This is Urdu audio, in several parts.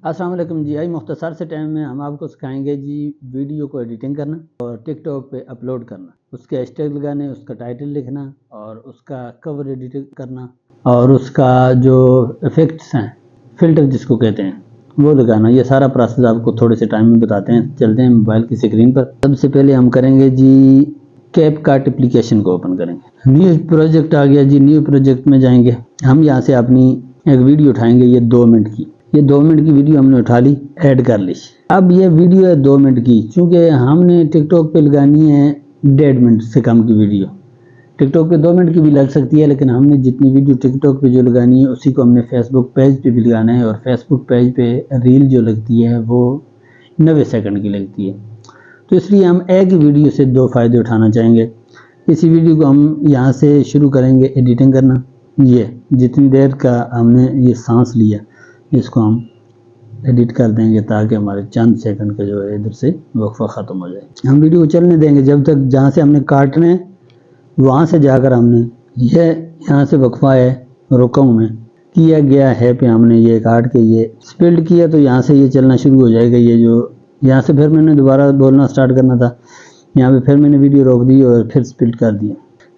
السلام علیکم جی، آئی مختصر سے ٹائم میں ہم آپ کو سکھائیں گے جی ویڈیو کو ایڈیٹنگ کرنا اور ٹک ٹاک پہ اپلوڈ کرنا، اس کے ہیش ٹیگ لگانے، اس کا ٹائٹل لکھنا اور اس کا کور ایڈیٹ کرنا اور اس کا جو ایفیکٹس ہیں، فلٹر جس کو کہتے ہیں، وہ لگانا۔ یہ سارا پروسیس آپ کو تھوڑے سے ٹائم میں بتاتے ہیں۔ چلتے ہیں موبائل کی اسکرین پر۔ سب سے پہلے ہم کریں گے جی کیپ کٹ اپلیکیشن کو اوپن کریں گے۔ نیو پروجیکٹ آ گیا جی، نیو پروجیکٹ میں جائیں گے۔ ہم یہاں سے اپنی ایک ویڈیو اٹھائیں گے، یہ 2 منٹ کی۔ یہ 2 منٹ کی ویڈیو ہم نے اٹھا لی، ایڈ کر لی۔ اب یہ ویڈیو ہے 2 منٹ کی، چونکہ ہم نے ٹک ٹاک پہ لگانی ہے 1.5 منٹ سے کم کی ویڈیو۔ ٹک ٹاک پہ 2 منٹ کی بھی لگ سکتی ہے، لیکن ہم نے جتنی ویڈیو ٹک ٹاک پہ جو لگانی ہے اسی کو ہم نے فیس بک پیج پہ بھی لگانا ہے، اور فیس بک پیج پہ ریل جو لگتی ہے وہ 90 سیکنڈ کی لگتی ہے۔ تو اس لیے ہم ایک ہی ویڈیو سے 2 فائدے اٹھانا چاہیں گے۔ اسی ویڈیو کو ہم یہاں سے شروع کریں گے ایڈیٹنگ کرنا۔ یہ جتنی دیر کا ہم نے یہ سانس لیا، اس کو ہم ایڈٹ کر دیں گے تاکہ ہمارے چند سیکنڈ کا جو ہے ادھر سے وقفہ ختم ہو جائے۔ ہم ویڈیو کو چلنے دیں گے جب تک جہاں سے ہم نے کاٹنے وہاں سے جا کر ہم نے یہ یہاں سے وقفہ ہے رکا ہوں میں کیا گیا ہے پہ ہم نے یہ کاٹ کے یہ سپلٹ کیا، تو یہاں سے یہ چلنا شروع ہو جائے گا۔ یہ جو یہاں سے پھر میں نے دوبارہ بولنا سٹارٹ کرنا تھا، یہاں پہ پھر میں نے ویڈیو روک دی اور پھر سپلٹ کر دیا۔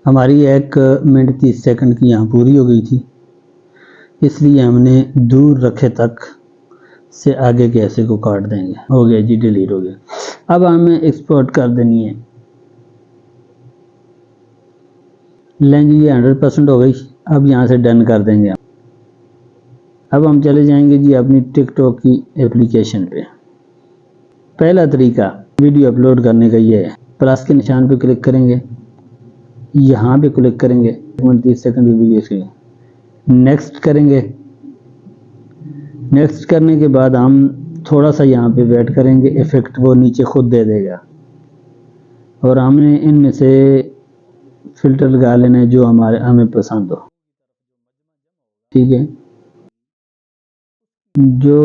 ہماری 1 منٹ 30 سیکنڈ کی یہاں پوری ہو گئی تھی، اس لیے ہم نے دور رکھے تک سے آگے کے ایسے کو کاٹ دیں گے۔ ہو گیا جی، ڈیلیٹ ہو گیا۔ اب ہمیں ایکسپورٹ کر دینی ہے۔ لیں جی، یہ 100% ہو گئی۔ اب یہاں سے ڈن کر دیں گے۔ اب ہم چلے جائیں گے جی اپنی ٹک ٹاک کی اپلیکیشن پہ۔ پہلا طریقہ ویڈیو اپلوڈ کرنے کا یہ ہے، پلس کے نشان پہ کلک کریں گے، یہاں پہ کلک کریں گے، 30 سیکنڈ کی ویڈیو سے نیکسٹ کریں گے۔ نیکسٹ کرنے کے بعد ہم تھوڑا سا یہاں پہ ویٹ کریں گے، ایفیکٹ وہ نیچے خود دے دے گا، اور ہم نے ان میں سے فلٹر لگا لینا ہے جو ہمیں پسند ہو۔ ٹھیک ہے، جو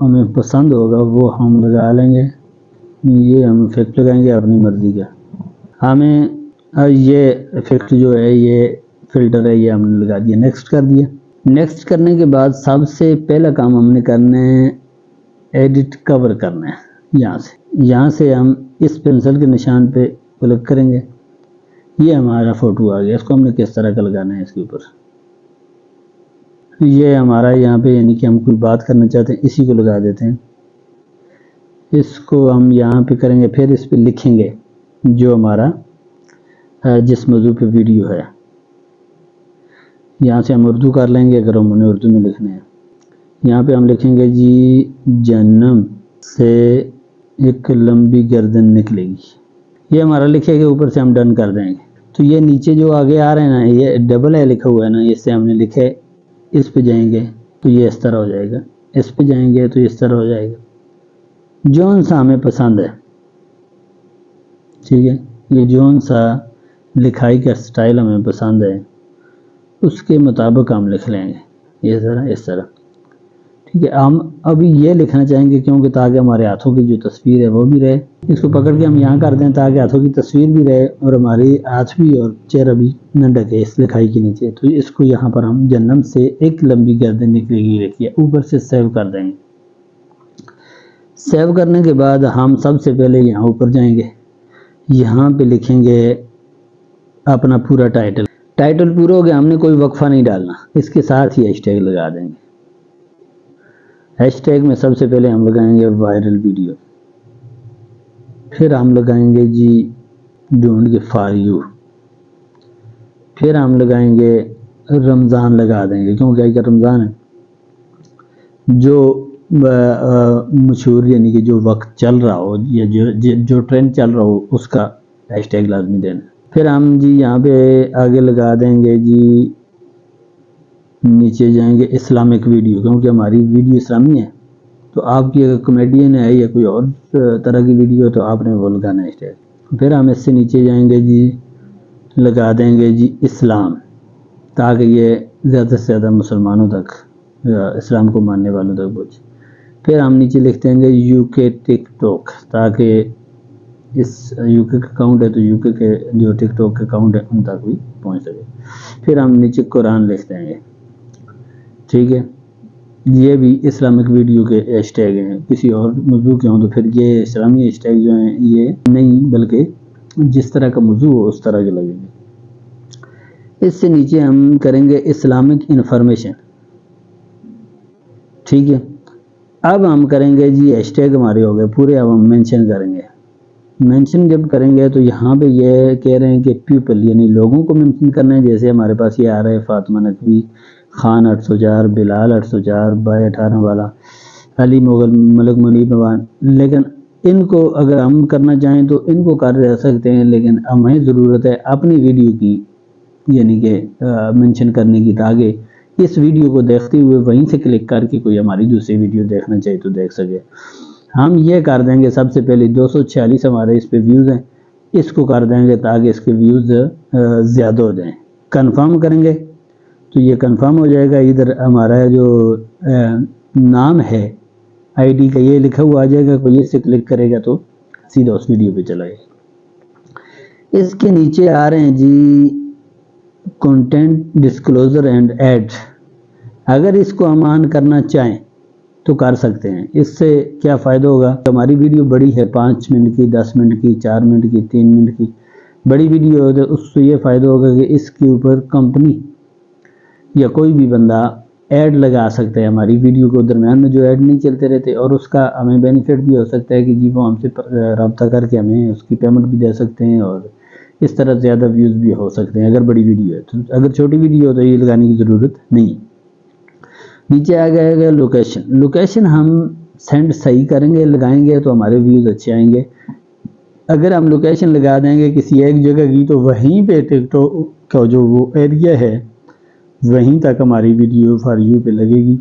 ہمیں پسند ہوگا وہ ہم لگا لیں گے۔ یہ ہم ایفیکٹ لگائیں گے اپنی مرضی کا۔ ہمیں یہ ایفیکٹ جو ہے، یہ فلٹر ہے، یہ ہم نے لگا دیا، نیکسٹ کر دیا۔ نیکسٹ کرنے کے بعد سب سے پہلا کام ہم نے کرنا ہے ایڈٹ کور کرنا ہے۔ یہاں سے ہم اس پینسل کے نشان پہ کلک کریں گے، یہ ہمارا فوٹو آ گیا۔ اس کو ہم نے کس طرح کا لگانا ہے، اس کے اوپر یہ ہمارا یہاں پہ، یعنی کہ ہم کوئی بات کرنا چاہتے ہیں اسی کو لگا دیتے ہیں۔ اس کو ہم یہاں پہ کریں گے، پھر اس پہ لکھیں گے جو ہمارا جس موضوع پہ ویڈیو ہے۔ یہاں سے ہم اردو کر لیں گے اگر ہم انہیں اردو میں لکھنے ہیں۔ یہاں پہ ہم لکھیں گے جی جنم سے ایک لمبی گردن نکلے گی، یہ ہمارا لکھے گا، اوپر سے ہم ڈن کر دیں گے۔ تو یہ نیچے جو آگے آ رہے ہیں نا، یہ ڈبل ہے لکھا ہوا ہے نا، اس سے ہم نے لکھے، اس پہ جائیں گے تو یہ اس طرح ہو جائے گا، اس پہ جائیں گے تو اس طرح ہو جائے گا، جون سا ہمیں پسند ہے۔ ٹھیک ہے، یہ جون سا لکھائی کا سٹائل ہمیں پسند ہے اس کے مطابق ہم لکھ لیں گے، یہ ذرا اس طرح۔ ٹھیک ہے، ہم ابھی یہ لکھنا چاہیں گے کیونکہ تاکہ ہمارے ہاتھوں کی جو تصویر ہے وہ بھی رہے۔ اس کو پکڑ کے ہم یہاں کر دیں تاکہ ہاتھوں کی تصویر بھی رہے اور ہماری ہاتھ بھی اور چہرہ بھی نہ ڈھکے اس لکھائی کے نیچے۔ تو اس کو یہاں پر ہم جنم سے ایک لمبی گردن نکلے گی لکھیے، اوپر سے سیو کر دیں گے۔ سیو کرنے کے بعد ہم سب سے پہلے یہاں اوپر جائیں گے، یہاں پہ لکھیں گے اپنا پورا ٹائٹل۔ ٹائٹل پورا ہو گیا، ہم نے کوئی وقفہ نہیں ڈالنا، اس کے ساتھ ہی ہیش ٹیگ لگا دیں گے۔ ہیش ٹیگ میں سب سے پہلے ہم لگائیں گے وائرل ویڈیو، پھر ہم لگائیں گے جی ڈھونڈ کے فار یو، پھر ہم لگائیں گے رمضان لگا دیں گے کیونکہ کہ رمضان ہے جو مشہور، یعنی کہ جو وقت چل رہا ہو یا جو ٹرینڈ چل رہا ہو اس کا ہیش ٹیگ لازمی دینا۔ پھر ہم جی یہاں پہ آگے لگا دیں گے جی، نیچے جائیں گے اسلامک ویڈیو، کیونکہ ہماری ویڈیو اسلامی ہے، تو آپ کی اگر کمیڈین ہے یا کوئی اور طرح کی ویڈیو تو آپ نے وہ لگانا ہے ہیش ٹیگ۔ پھر ہم اس سے نیچے جائیں گے جی، لگا دیں گے جی اسلام، تاکہ یہ زیادہ سے زیادہ مسلمانوں تک، اسلام کو ماننے والوں تک پہنچے۔ پھر ہم نیچے لکھ دیں گے یو کے ٹک ٹاک، تاکہ اس یو کے کا اکاؤنٹ ہے تو یو کے جو ٹک ٹاک کے اکاؤنٹ ہے ان تک بھی پہنچ سکے۔ پھر ہم نیچے قرآن لکھ دیں گے۔ ٹھیک ہے، یہ بھی اسلامک ویڈیو کے ہیش ٹیگ ہیں، کسی اور موضوع کے ہوں تو پھر یہ اسلامی ہیش ٹیگ جو ہیں یہ نہیں، بلکہ جس طرح کا موضوع ہو اس طرح کے لگیں گے۔ اس سے نیچے ہم کریں گے اسلامک انفارمیشن، ٹھیک ہے۔ اب ہم کریں گے جی ہیش ٹیگ ہمارے ہو گئے پورے، اب ہم مینشن کریں گے۔ مینشن جب کریں گے تو یہاں پہ یہ کہہ رہے ہیں کہ پیپل یعنی لوگوں کو مینشن کرنا ہے، جیسے ہمارے پاس یہ آ رہا ہے فاطمہ نقوی، خان 804، بلال 804، بھائی 18 والا، علی مغل، ملک منیب نوان۔ لیکن ان کو اگر ہم کرنا چاہیں تو ان کو کر رہ سکتے ہیں، لیکن ہمیں ضرورت ہے اپنی ویڈیو کی یعنی کہ مینشن کرنے کی، تاکہ اس ویڈیو کو دیکھتے ہوئے وہیں سے کلک کر کے کوئی ہماری دوسری ویڈیو دیکھنا چاہے تو دیکھ سکے۔ ہم یہ کر دیں گے، سب سے پہلے 246 ہمارے اس پہ ویوز ہیں، اس کو کر دیں گے تاکہ اس کے ویوز زیادہ ہو جائیں۔ کنفرم کریں گے تو یہ کنفرم ہو جائے گا۔ ادھر ہمارا جو نام ہے آئی ڈی کا یہ لکھا ہوا آ جائے گا، کوئی اس سے کلک کرے گا تو سیدھا اس ویڈیو پہ چلا جائے گا۔ اس کے نیچے آ رہے ہیں جی کنٹینٹ ڈسکلوزر اینڈ ایڈ، اگر اس کو ہم آن کرنا چاہیں تو کر سکتے ہیں۔ اس سے کیا فائدہ ہوگا؟ ہماری ویڈیو بڑی ہے، 5 منٹ کی، 10 منٹ کی، 4 منٹ کی، 3 منٹ کی بڑی ویڈیو ہے، تو اس سے یہ فائدہ ہوگا کہ اس کے اوپر کمپنی یا کوئی بھی بندہ ایڈ لگا سکتا ہے ہماری ویڈیو کو، درمیان میں جو ایڈ نہیں چلتے رہتے، اور اس کا ہمیں بینیفٹ بھی ہو سکتا ہے کہ جی وہ ہم سے رابطہ کر کے ہمیں اس کی پیمنٹ بھی دے سکتے ہیں، اور اس طرح زیادہ ویوز بھی ہو سکتے ہیں اگر بڑی ویڈیو ہے تو۔ اگر چھوٹی ویڈیو ہو تو یہ لگانے کی ضرورت نہیں۔ نیچے آ گیا گا لوکیشن۔ لوکیشن ہم سینڈ صحیح کریں گے، لگائیں گے تو ہمارے ویوز اچھے آئیں گے۔ اگر ہم لوکیشن لگا دیں گے کسی ایک جگہ کی تو وہیں پہ ٹک ٹاک کا جو وہ ایریا ہے وہیں تک ہماری ویڈیو فار یو پہ لگے گی،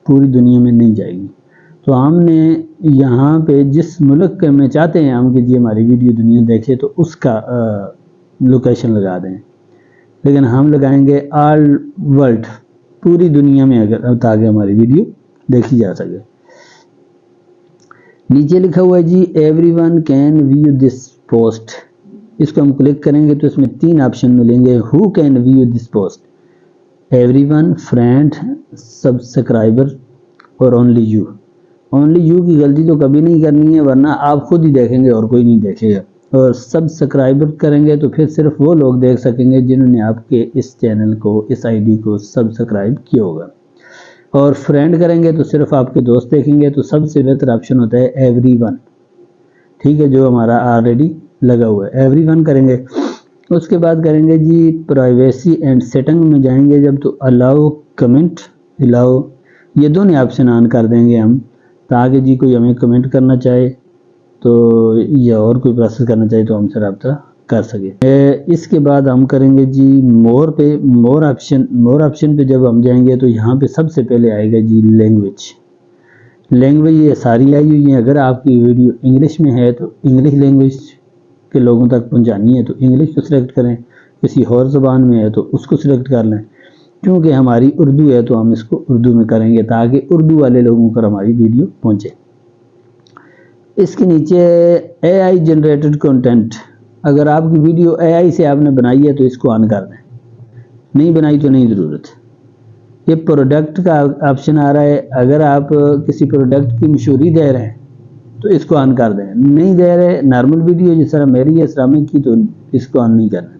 پوری دنیا میں نہیں جائے گی۔ تو ہم نے یہاں پہ جس ملک میں چاہتے ہیں ہم کہ جی ہماری ویڈیو دنیا دیکھے تو اس کا لوکیشن لگا دیں، لیکن ہم لگائیں گے آل ورلڈ، پوری دنیا میں، اگر تاکہ ہماری ویڈیو دیکھی جا سکے۔ نیچے لکھا ہوا ہے جی everyone can view this post, اس کو ہم کلک کریں گے تو اس میں 3 آپشن ملیں گے۔ Who can view this post, everyone, friend, subscriber اور اونلی یو۔ اونلی یو کی غلطی تو کبھی نہیں کرنی ہے، ورنہ آپ خود ہی دیکھیں گے اور کوئی نہیں دیکھے گا۔ اور سبسکرائبر کریں گے تو پھر صرف وہ لوگ دیکھ سکیں گے جنہوں نے آپ کے اس چینل کو، اس آئی ڈی کو سبسکرائب کیا ہوگا۔ اور فرینڈ کریں گے تو صرف آپ کے دوست دیکھیں گے، تو سب سے بہتر آپشن ہوتا ہے ایوری ون، ٹھیک ہے، جو ہمارا آلریڈی لگا ہوا ہے۔ ایوری ون کریں گے، اس کے بعد کریں گے جی پرائیویسی اینڈ سیٹنگ میں جائیں گے جب، تو الاؤ کمنٹ، الاؤ، یہ دونوں آپشن آن کر دیں گے ہم، تاکہ جی کوئی ہمیں کمنٹ کرنا چاہے تو یا اور کوئی پروسیس کرنا چاہے تو ہم سے رابطہ کر سکے۔ اس کے بعد ہم کریں گے جی مور پہ، مور آپشن پہ جب ہم جائیں گے تو یہاں پہ سب سے پہلے آئے گا جی لینگویج یہ ساری آئی ہوئی ہیں۔ اگر آپ کی ویڈیو انگلش میں ہے تو انگلش لینگویج کے لوگوں تک پہنچانی ہے تو انگلش کو سلیکٹ کریں، کسی اور زبان میں ہے تو اس کو سلیکٹ کر لیں۔ کیونکہ ہماری اردو ہے تو ہم اس کو اردو میں کریں گے تاکہ اردو والے لوگوں پر ہماری ویڈیو پہنچے۔ اس کے نیچے اے آئی جنریٹڈ کنٹینٹ، اگر آپ کی ویڈیو اے آئی سے آپ نے بنائی ہے تو اس کو آن کر دیں، نہیں بنائی تو نہیں ضرورت۔ یہ پروڈکٹ کا آپشن آ رہا ہے، اگر آپ کسی پروڈکٹ کی مشہوری دے رہے ہیں تو اس کو آن کر دیں، نہیں دے رہے نارمل ویڈیو جس طرح میری ہے اسلامک کی تو اس کو آن نہیں کرنا۔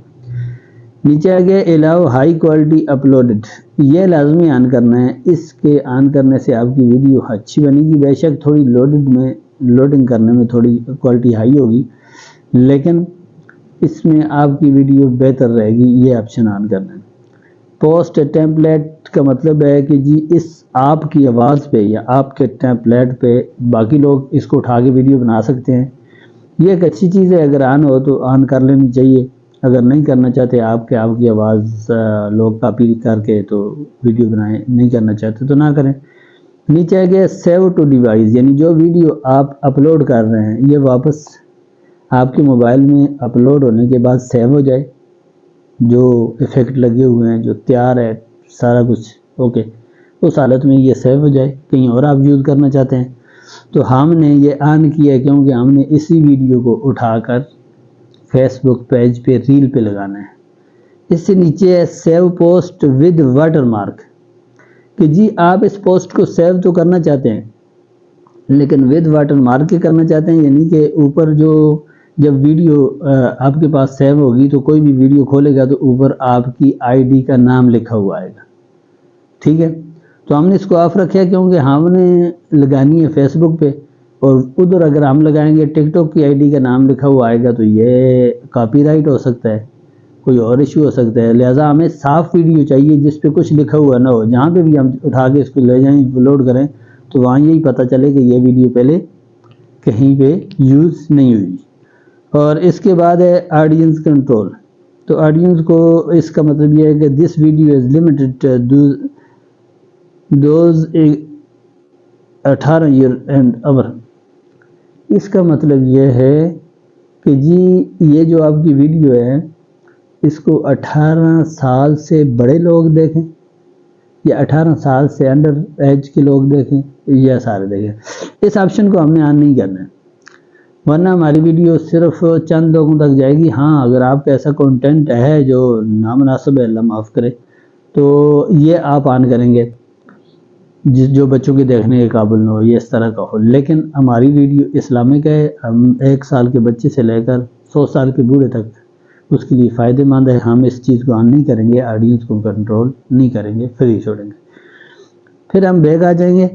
نیچے آ گیا الاؤ ہائی کوالٹی اپلوڈڈ، یہ لازمی آن کرنا ہے۔ اس کے آن کرنے سے آپ کی ویڈیو اچھی بنے گی، بے شک تھوڑی لوڈنگ کرنے میں تھوڑی کوالٹی ہائی ہوگی، لیکن اس میں آپ کی ویڈیو بہتر رہے گی، یہ آپشن آن کرنا ہے۔ پوسٹ ٹیمپلیٹ کا مطلب ہے کہ جی اس آپ کی آواز پہ یا آپ کے ٹیمپلیٹ پہ باقی لوگ اس کو اٹھا کے ویڈیو بنا سکتے ہیں۔ یہ ایک اچھی چیز ہے، اگر آن ہو تو آن کر لینی چاہیے۔ اگر نہیں کرنا چاہتے آپ کی آواز لوگ کاپی کر کے تو ویڈیو بنائیں، نہیں کرنا چاہتے تو نہ کریں۔ نیچے آ گیا سیو ٹو ڈیوائس، یعنی جو ویڈیو آپ اپلوڈ کر رہے ہیں یہ واپس آپ کے موبائل میں اپلوڈ ہونے کے بعد سیو ہو جائے، جو ایفیکٹ لگے ہوئے ہیں، جو تیار ہے سارا کچھ اوکے، اس حالت میں یہ سیو ہو جائے، کہیں اور آپ یوز کرنا چاہتے ہیں تو ہم نے یہ آن کیا ہے کیونکہ ہم نے اسی ویڈیو کو اٹھا کر فیس بک پیج پہ ریل پہ لگانا ہے۔ اس سے نیچے ہے save post with water mark, کہ جی آپ اس پوسٹ کو سیو تو کرنا چاہتے ہیں لیکن ود واٹر مارک کے کرنا چاہتے ہیں، یعنی کہ اوپر جو جب ویڈیو آپ کے پاس سیو ہوگی تو کوئی بھی ویڈیو کھولے گا تو اوپر آپ کی آئی ڈی کا نام لکھا ہوا آئے گا، ٹھیک ہے؟ تو ہم نے اس کو آف رکھا ہے کیونکہ ہم نے لگانی ہے فیس بک پہ، اور ادھر اگر ہم لگائیں گے ٹک ٹاک کی آئی ڈی کا نام لکھا ہوا آئے گا تو یہ کاپی رائٹ ہو سکتا ہے، کوئی اور ایشو ہو سکتا ہے، لہٰذا ہمیں صاف ویڈیو چاہیے جس پہ کچھ لکھا ہوا نہ ہو، جہاں پہ بھی ہم اٹھا کے اس کو لے جائیں اپلوڈ کریں تو وہاں یہی پتہ چلے کہ یہ ویڈیو پہلے کہیں پہ یوز نہیں ہوئی۔ اور اس کے بعد ہے آڈینس کنٹرول۔ تو آڈینس کو اس کا مطلب یہ ہے کہ this video is limited those 18 year and over. اس کا مطلب یہ ہے کہ جی یہ جو آپ کی ویڈیو ہے اس کو 18 سال سے بڑے لوگ دیکھیں یا 18 سال سے انڈر ایج کے لوگ دیکھیں یا سارے دیکھیں، اس آپشن کو ہم نے آن نہیں کرنا ہے، ورنہ ہماری ویڈیو صرف چند لوگوں تک جائے گی۔ ہاں اگر آپ کا ایسا کنٹینٹ ہے جو نامناسب ہے، اللہ معاف کرے، تو یہ آپ آن کریں گے جو بچوں کے دیکھنے کے قابل نہ ہو، یہ اس طرح کا ہو۔ لیکن ہماری ویڈیو اسلامک ہے، ہم 1 سال کے بچے سے لے کر 100 سال کے بوڑھے تک اس کے لیے فائدہ مند ہے، ہم اس چیز کو آن نہیں کریں گے، آڈینس کو کنٹرول نہیں کریں گے، فری چھوڑیں گے۔ پھر ہم بیک آ جائیں گے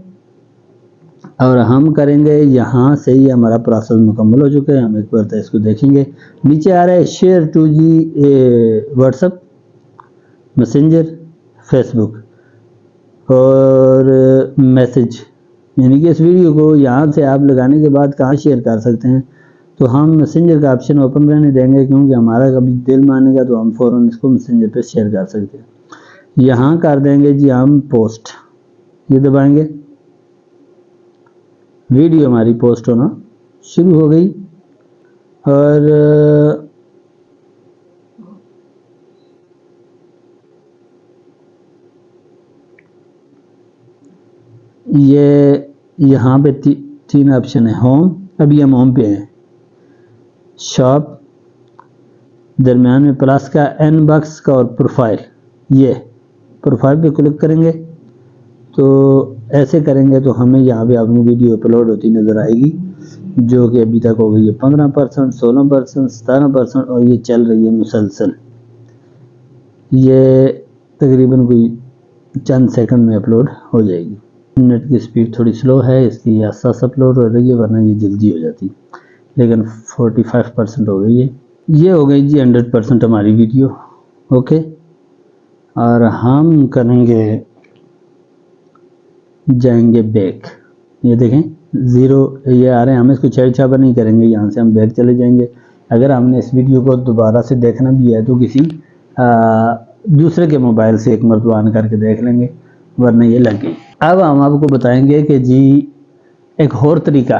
اور ہم کریں گے، یہاں سے ہی ہمارا پروسیس مکمل ہو چکا ہے، ہم ایک بار اس کو دیکھیں گے۔ نیچے آ رہا ہے شیئر ٹو جی WhatsApp, messenger, Facebook اور میسج، یعنی کہ اس ویڈیو کو یہاں سے آپ لگانے کے بعد کہاں شیئر کر سکتے ہیں، تو ہم میسنجر کا آپشن اوپن رہنے دیں گے کیونکہ ہمارا کبھی دل مانے گا تو ہم فوراً اس کو میسنجر پہ شیئر کر سکتے ہیں۔ یہاں کر دیں گے جی ہم پوسٹ، یہ دبائیں گے، ویڈیو ہماری پوسٹ ہونا شروع ہو گئی۔ اور یہ یہاں پہ 3 آپشن ہے، ہوم، ابھی ہم ہوم پہ ہیں، شاپ، درمیان میں پلس کا، این باکس کا اور پروفائل، یہ پروفائل پہ کلک کریں گے تو ایسے کریں گے تو ہمیں یہاں پہ اپنی ویڈیو اپلوڈ ہوتی نظر آئے گی، جو کہ ابھی تک ہو گئی ہے 15%، 16%، 17%، اور یہ چل رہی ہے مسلسل۔ یہ تقریباً کوئی چند سیکنڈ میں اپلوڈ ہو جائے گی۔ نیٹ کی سپیڈ تھوڑی سلو ہے، اس کی آسان اپلوڈ ہو رہی ہے، ورنہ یہ جلدی ہو جاتی، لیکن 45% ہو گئی ہے۔ یہ ہو گئی جی 100% ہماری ویڈیو، اوکے۔ اور ہم کریں گے، جائیں گے بیک، یہ دیکھیں 0 یہ آ رہے ہیں، ہم اس کو چھیڑ چھاپا نہیں کریں گے، یہاں سے ہم بیک چلے جائیں گے۔ اگر ہم نے اس ویڈیو کو دوبارہ سے دیکھنا بھی ہے تو کسی دوسرے کے موبائل سے ایک مرتبہ آن کر کے دیکھ لیں گے، ورنہ یہ لگ گئی۔ اب ہم آپ کو بتائیں گے کہ جی ایک اور طریقہ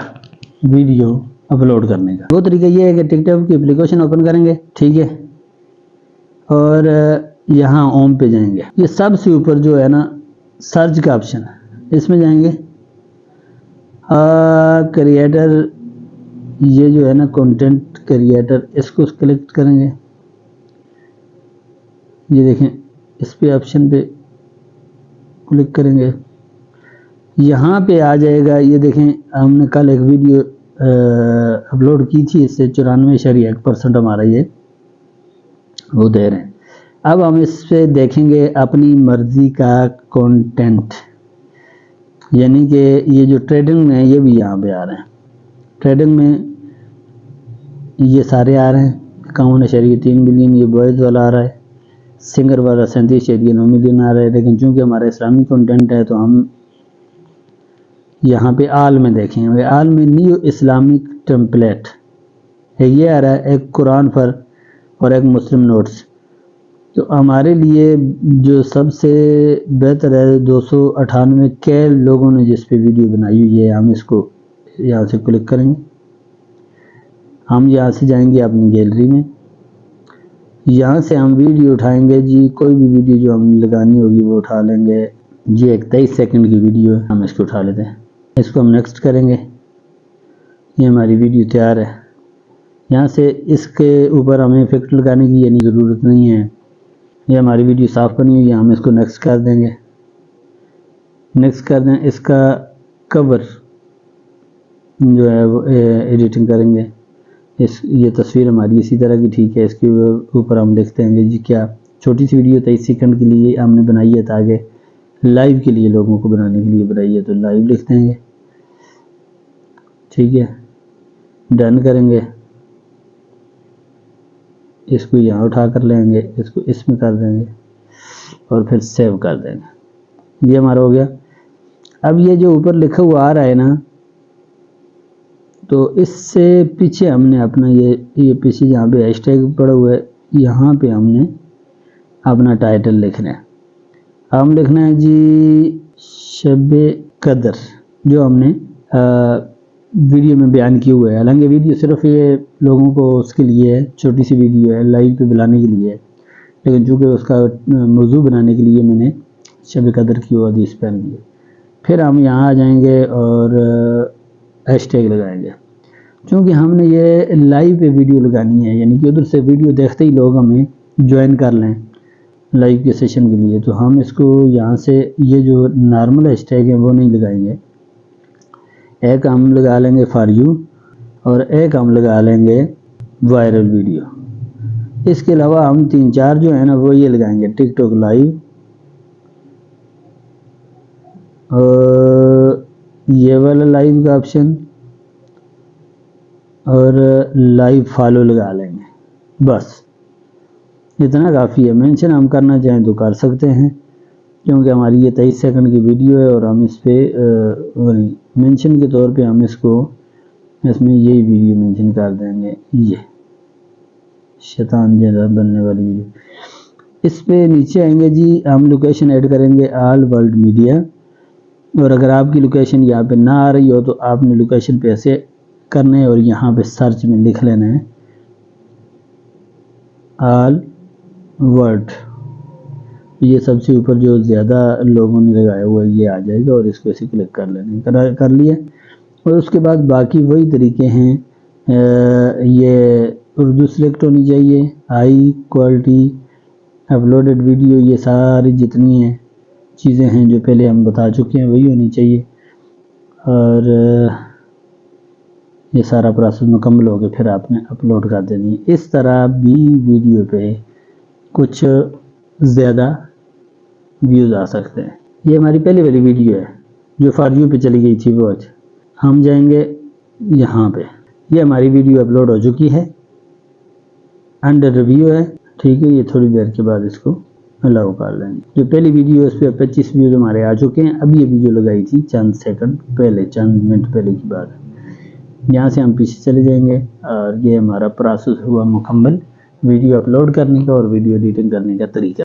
ویڈیو اپلوڈ کرنے کا، وہ طریقہ یہ ہے کہ ٹک ٹاک کی اپلیکیشن اوپن کریں گے، ٹھیک ہے، اور یہاں ہوم پہ جائیں گے، یہ سب سے اوپر جو ہے نا سرچ کا آپشن ہے، اس میں جائیں گے، کریٹر، یہ جو ہے نا کنٹینٹ کریٹر، اس کو کلک کریں گے، یہ دیکھیں اس پہ آپشن پہ کلک کریں گے، یہاں پہ آ جائے گا، یہ دیکھیں ہم نے کل ایک ویڈیو اپلوڈ کی تھی، اس سے 94.1% ہمارا یہ وہ دے رہے ہیں۔ اب ہم اس پہ دیکھیں گے اپنی مرضی کا کنٹینٹ، یعنی کہ یہ جو ٹریڈنگ میں یہ بھی یہاں پہ آ رہے ہیں، ٹریڈنگ میں یہ سارے آ رہے ہیں، 51.3 ملین، یہ بوائز والا آ رہا ہے، سنگر والا 37.9 ملین آ رہا ہے، لیکن چونکہ ہمارا اسلامی کنٹینٹ ہے تو ہم یہاں پہ آل میں دیکھیں گے، آل میں نیو اسلامک ٹیمپلیٹ یہ آ رہا ہے، ایک قرآن پر اور ایک مسلم نوٹس۔ تو ہمارے لیے جو سب سے بہتر ہے 298 کے لوگوں نے جس پہ ویڈیو بنائی ہوئی ہے، ہم اس کو یہاں سے کلک کریں گے، ہم یہاں سے جائیں گے اپنی گیلری میں، یہاں سے ہم ویڈیو اٹھائیں گے جی، کوئی بھی ویڈیو جو ہم نے لگانی ہوگی وہ اٹھا لیں گے جی، ایک 23 سیکنڈ کی ویڈیو ہے، ہم اس کو اٹھا لیتے ہیں، اس کو ہم نیکسٹ کریں گے، یہ ہماری ویڈیو تیار ہے۔ یہاں سے اس کے اوپر ہمیں افیکٹ لگانے کی یعنی ضرورت نہیں ہے، یہ ہماری ویڈیو صاف بنی ہوئی ہے، ہم اس کو نیکسٹ کر دیں گے۔ نیکسٹ کر دیں، اس کا کور جو ہے وہ ایڈیٹنگ کریں گے. یہ تصویر ہماری اسی طرح کی ٹھیک ہے. اس کے اوپر ہم لکھتے ہیں کہ جی کیا چھوٹی سی ویڈیو 23 سیکنڈ کے لیے ہم نے بنائی ہے تاکہ لائیو کے لیے لوگوں کو بنانے کے لیے بنائی ہے، تو لائیو لکھ دیں گے. ٹھیک ہے، ڈن کریں گے. اس کو یہاں اٹھا کر لیں گے، اس کو اس میں کر دیں گے اور پھر سیو کر دیں گے. یہ ہمارا ہو گیا. اب یہ جو اوپر لکھا ہوا آ رہا ہے نا، تو اس سے پیچھے ہم نے اپنا یہ پیچھے جہاں پہ ہیش ٹیگ پڑا ہوا ہے یہاں پہ ہم نے اپنا ٹائٹل لکھنا ہے. ہم لکھنا ہے جی شب قدر، جو ہم نے ویڈیو میں بیان کی ہوا ہے. حالانکہ ویڈیو صرف یہ لوگوں کو اس کے لیے ہے، چھوٹی سی ویڈیو ہے، لائیو پہ بلانے کے لیے ہے، لیکن چونکہ اس کا موضوع بنانے کے لیے میں نے شب قدر کی حدیث بیان کی ہے. پھر ہم یہاں آ جائیں گے اور ہیش ٹیگ لگائیں گے. چونکہ ہم نے یہ لائیو پہ ویڈیو لگانی ہے، یعنی کہ ادھر سے ویڈیو دیکھتے ہی لوگ ہمیں جوائن کر لیں لائیو کے سیشن کے لیے، تو ہم اس کو یہاں سے یہ جو نارمل ہیش ٹیگ ہیں وہ نہیں لگائیں گے. ایک ہم لگا لیں گے فار یو اور ایک ہم لگا لیں گے وائرل ویڈیو. اس کے علاوہ ہم 3-4 جو ہیں نا وہ یہ لگائیں گے ٹک ٹاک لائیو، اور یہ والا لائیو کا آپشن، اور لائیو فالو لگا لیں گے. بس اتنا کافی ہے. مینشن ہم کرنا چاہیں تو کر سکتے ہیں، کیونکہ ہماری یہ 23 سیکنڈ کی ویڈیو ہے اور ہم اس پہ مینشن کے طور پہ ہم اس میں یہی ویڈیو مینشن کر دیں گے، یہ شیطان جیسا بننے والی ویڈیو. اس پہ نیچے آئیں گے جی، ہم لوکیشن ایڈ کریں گے آل ورلڈ میڈیا، اور اگر آپ کی لوکیشن یہاں پہ نہ آ رہی ہو تو آپ نے لوکیشن پہ ایسے کرنا ہے اور یہاں پہ سرچ میں لکھ لینا ہے آل ورلڈ. یہ سب سے اوپر جو زیادہ لوگوں نے لگایا ہوا ہے یہ آ جائے گا، اور اس کو ایسے کلک کر لینا کر لیا. اور اس کے بعد باقی وہی طریقے ہیں. یہ اردو سلیکٹ ہونی چاہیے، ہائی کوالٹی اپلوڈڈ ویڈیو، یہ ساری جتنی ہیں چیزیں ہیں جو پہلے ہم بتا چکے ہیں وہی ہونی چاہیے. اور یہ سارا پروسیس مکمل ہو کے پھر آپ نے اپلوڈ کر دینی ہے. اس طرح بھی ویڈیو پہ کچھ زیادہ ویوز آ سکتے ہیں. یہ ہماری پہلی والی ویڈیو ہے جو فار یو پہ چلی گئی تھی واچ. ہم جائیں گے یہاں پہ، یہ ہماری ویڈیو اپلوڈ ہو چکی ہے، انڈر ریویو ہے. ٹھیک ہے، یہ تھوڑی دیر کے بعد اس کو الاؤ کر لیں گے. جو پہلی ویڈیو ہے اس پہ 25 ویوز ہمارے آ چکے ہیں. اب یہ ویڈیو لگائی تھی چند سیکنڈ پہلے، چند منٹ پہلے کی بات ہے. یہاں سے ہم پیچھے چلے جائیں گے اور یہ ہمارا پروسیس ہوا مکمل ویڈیو اپلوڈ کرنے کا اور ویڈیو ایڈیٹنگ کرنے کا طریقہ.